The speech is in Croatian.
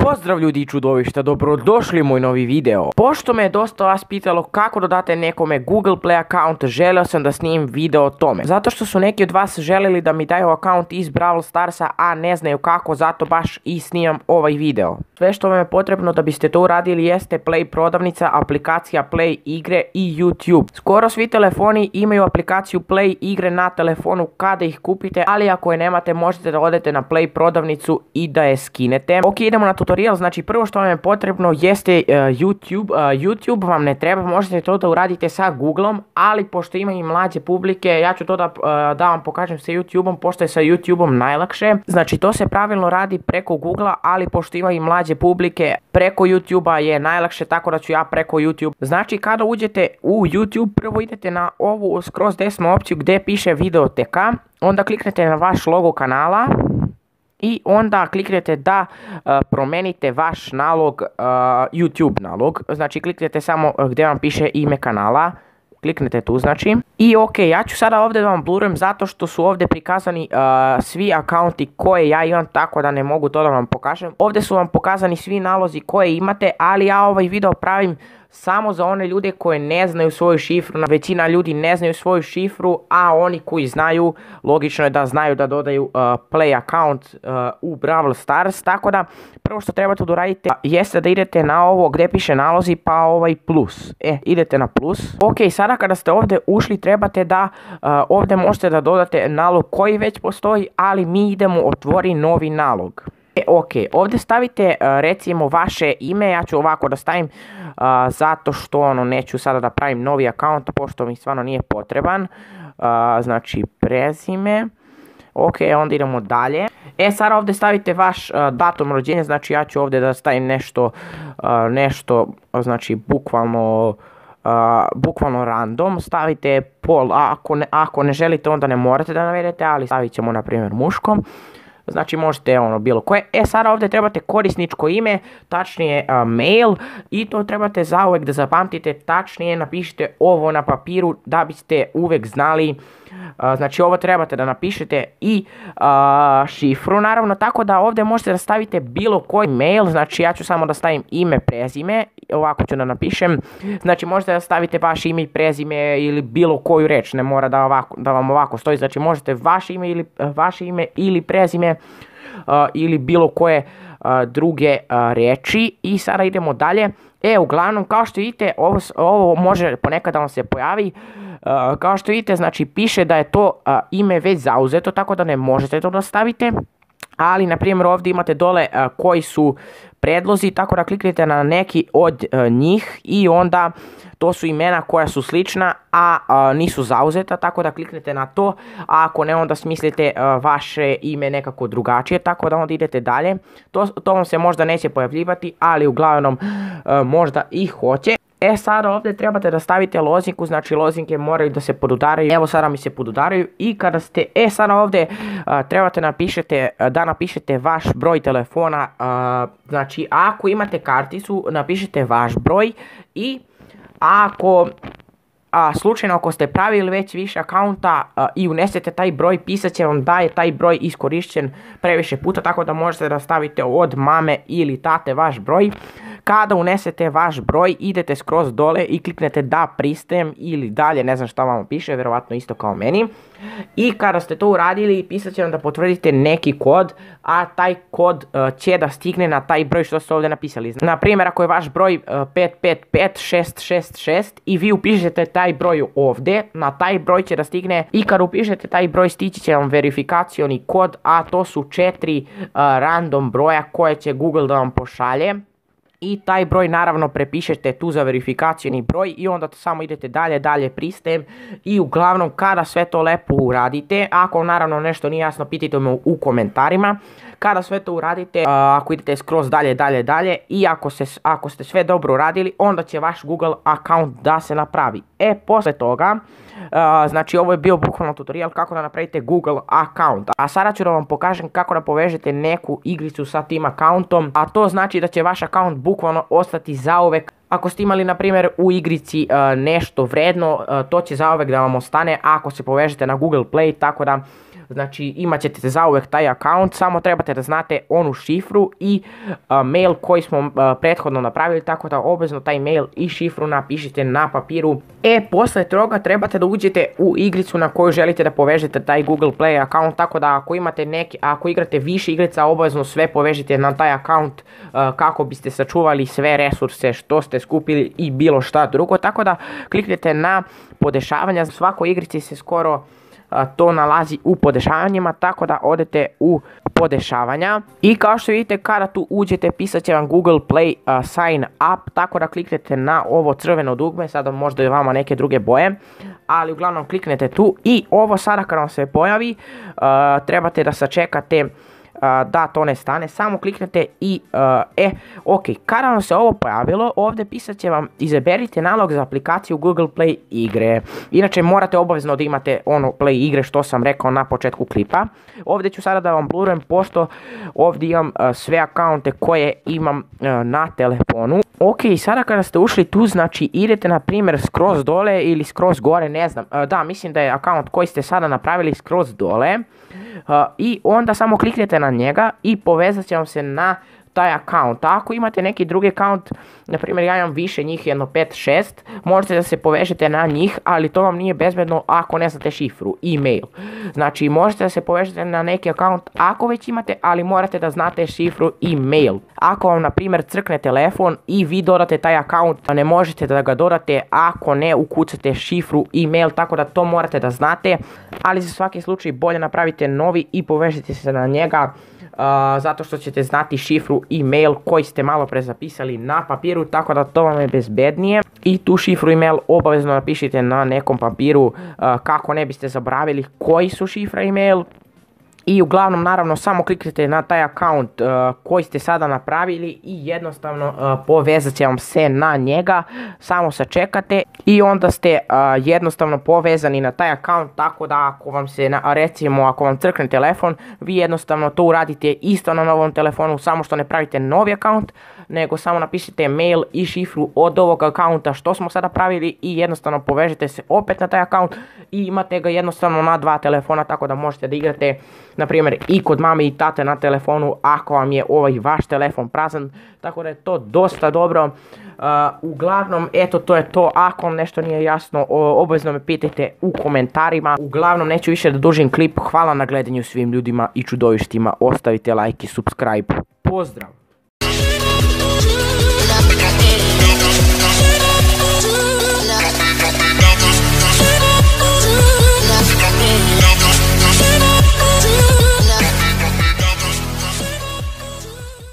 Pozdrav ljudi i čudovišta, dobrodošli u moj novi video. Pošto me je dosta vas pitalo kako dodate nekome Google Play account, želio sam da snimim video o tome. Zato što su neki od vas željeli da mi daju account iz Brawl Starsa, a ne znaju kako, zato baš i snimam ovaj video. Sve što vam je potrebno da biste to uradili jeste Play prodavnica, aplikacija Play igre i YouTube. Skoro svi telefoni imaju aplikaciju Play igre na telefonu kada ih kupite, ali ako je nemate možete da odete na Play prodavnicu i da je skinete. Ok, idemo na tutorial. Znači prvo što vam je potrebno jeste YouTube. YouTube vam ne treba, možete to da uradite sa Googleom, ali pošto ima i mlađe publike, ja ću to da vam pokažem sa YouTubeom, pošto je sa YouTubeom najlakše. Znači to se pravilno radi preko Googlea, ali pošto ima i mlađe publike, preko YouTubea je najlakše, tako da ću ja preko YouTube. Znači kada uđete u YouTube, prvo idete na ovu skroz desnu opciju gdje piše videoteka, onda kliknete na vaš logo kanala i onda kliknete da promenite vaš nalog, YouTube nalog. Znači kliknete samo gdje vam piše ime kanala, kliknete tu znači. I ok, ja ću sada ovdje da vam blurujem zato što su ovdje prikazani svi akaunti koje ja imam, tako da ne mogu to da vam pokažem. Ovdje su vam pokazani svi nalozi koje imate, ali ja ovaj video pravim samo za one ljude koje ne znaju svoju šifru. Većina ljudi ne znaju svoju šifru, a oni koji znaju, logično je da znaju da dodaju Play account u Brawl Stars. Tako da prvo što trebate da uradite jeste da idete na ovo gdje piše nalozi, pa ovaj plus. Idete na plus. Ok, sada kada ste ovdje ušli trebate da ovdje možete da dodate nalog koji već postoji, ali mi idemo otvori novi nalog. Ok, ovdje stavite recimo vaše ime, ja ću ovako da stavim zato što neću sada da pravim novi account pošto mi stvarno nije potreban. Znači prezime. Ok, onda idemo dalje. Sada ovdje stavite vaš datum rođenja, znači ja ću ovdje da stavim nešto znači bukvalno random. Stavite pol, ako ne želite onda ne morate da navedete, ali stavit ćemo na primjer muško. Znači možete bilo koje. Sada ovdje trebate korisničko ime, tačnije mail, i to trebate zauvek da zapamtite, tačnije napišite ovo na papiru da biste uvek znali. Znači ovo trebate da napišete i šifru naravno, tako da ovdje možete da stavite bilo koji mail. Znači ja ću samo da stavim ime, prezime, ovako ću da napišem. Znači možete da stavite vaše ime i prezime ili bilo koju reč, ne mora da vam ovako stoji. Znači možete vaše ime ili prezime ili bilo koje druge reči. I sada idemo dalje. Uglavnom kao što vidite ovo može ponekad da vam se pojavi. Kao što vidite znači piše da je to ime već zauzeto, tako da ne možete to da stavite. Ali na primjer ovdje imate dole koji su predlozi, tako da kliknete na neki od njih i onda to su imena koja su slična, a nisu zauzeta, tako da kliknete na to. A ako ne, onda smislite vaše ime nekako drugačije, tako da onda idete dalje. To vam se možda neće pojavljivati, ali uglavnom možda i hoće. Sada ovdje trebate da stavite lozinku, znači lozinke moraju da se podudaraju. Evo sada mi se podudaraju. I kada ste, sada ovdje trebate da napišete vaš broj telefona. Znači ako imate karticu napišite vaš broj, i slučajno ako ste pravili već više akaunta i unesete taj broj, pisat će vam da je taj broj iskorišćen previše puta, tako da možete da stavite od mame ili tate vaš broj. Kada unesete vaš broj idete skroz dole i kliknete da pristajem ili dalje, ne znam šta vam piše, vjerovatno isto kao meni. I kada ste to uradili pisat će vam da potvrdite neki kod, a taj kod će da stigne na taj broj što ste ovdje napisali. Na primjer ako je vaš broj 555666 i vi upišete taj broj ovdje, na taj broj će da stigne, i kad upišete taj broj stići će vam verifikacioni kod, a to su 4 random broja koje će Google da vam pošalje. I taj broj naravno prepišete tu za verifikacijni broj i onda samo idete dalje pristajem. I uglavnom kada sve to lepo uradite, ako naravno nešto nije jasno pitajte me u komentarima. Kada sve to uradite, ako idete skroz dalje i ako ste sve dobro uradili, onda će vaš Google account da se napravi. Posle toga, znači ovo je bio bukvalno tutorial kako da napravite Google account. A sada ću da vam pokažem kako da povežete neku igricu sa tim accountom. A to znači da će vaš account bukvalno ostati zauvek Ako ste imali, na primjer, u igrici nešto vredno, to će zauvek da vam ostane ako se povežete na Google Play, tako da, znači, imat ćete zauvek taj account, samo trebate da znate onu šifru i mail koji smo prethodno napravili, tako da obvezno taj mail i šifru napišite na papiru. Posle toga trebate da uđete u igricu na koju želite da povežete taj Google Play account, tako da ako igrate više igrica, obavezno sve povežite na taj account kako biste sačuvali sve resurse što ste skupili i bilo šta drugo, tako da kliknete na podešavanja. U svakoj igrici se skoro to nalazi u podešavanjima, tako da odete u podešavanja i kao što vidite kada tu uđete pisat će vam Google Play sign up, tako da kliknete na ovo crveno dugme, sada možda je vama neke druge boje, ali uglavnom kliknete tu i ovo sada kad vam se pojavi trebate da sačekate da to ne stane, samo kliknete i ok, kada vam se ovo pojavilo, ovdje pisat će vam izaberite nalog za aplikaciju Google Play igre. Inače morate obavezno da imate ono Play igre što sam rekao na početku klipa. Ovdje ću sada da vam blurujem pošto ovdje imam sve akaunte koje imam na telefonu. Ok, sada kada ste ušli tu, znači idete na primjer skroz dole ili skroz gore, ne znam, da, mislim da je akaunt koji ste sada napravili skroz dole. I onda samo kliknete na njega i povezat će vam se na taj account. Ako imate neki drugi account, na primjer ja imam više njih, jedno 5-6, možete da se povežete na njih, ali to vam nije bezbedno ako ne znate šifru, e-mail. Znači možete da se povežete na neki account ako već imate, ali morate da znate šifru e-mail. Ako vam na primjer crkne telefon i vi dodate taj account, ne možete da ga dodate ako ne ukucate šifru e-mail, tako da to morate da znate, ali za svaki slučaj bolje napravite novi i povežite se na njega. Zato što ćete znati šifru e-mail koji ste malo pre zapisali na papiru, tako da to vam je bezbednije. I tu šifru e-mail obavezno napišite na nekom papiru kako ne biste zaboravili koji su šifra e-mail. I uglavnom naravno samo kliknete na taj account koji ste sada napravili i jednostavno povezat će vam se na njega, samo sačekate i onda ste jednostavno povezani na taj account, tako da ako vam se, recimo ako vam crkne telefon, vi jednostavno to uradite isto na novom telefonu, samo što ne pravite novi account, nego samo napišite mail i šifru od ovog accounta što smo sada pravili i jednostavno povežete se opet na taj account i imate ga jednostavno na dva telefona, tako da možete da igrate na primjer i kod mame i tate na telefonu ako vam je ovaj vaš telefon prazan, tako da je to dosta dobro. Uglavnom, eto, to je to. Ako vam nešto nije jasno, obavezno me pitajte u komentarima. Uglavnom, neću više da dužim klip. Hvala na gledanju svim ljudima i čudovištima. Ostavite like i subscribe. Pozdrav!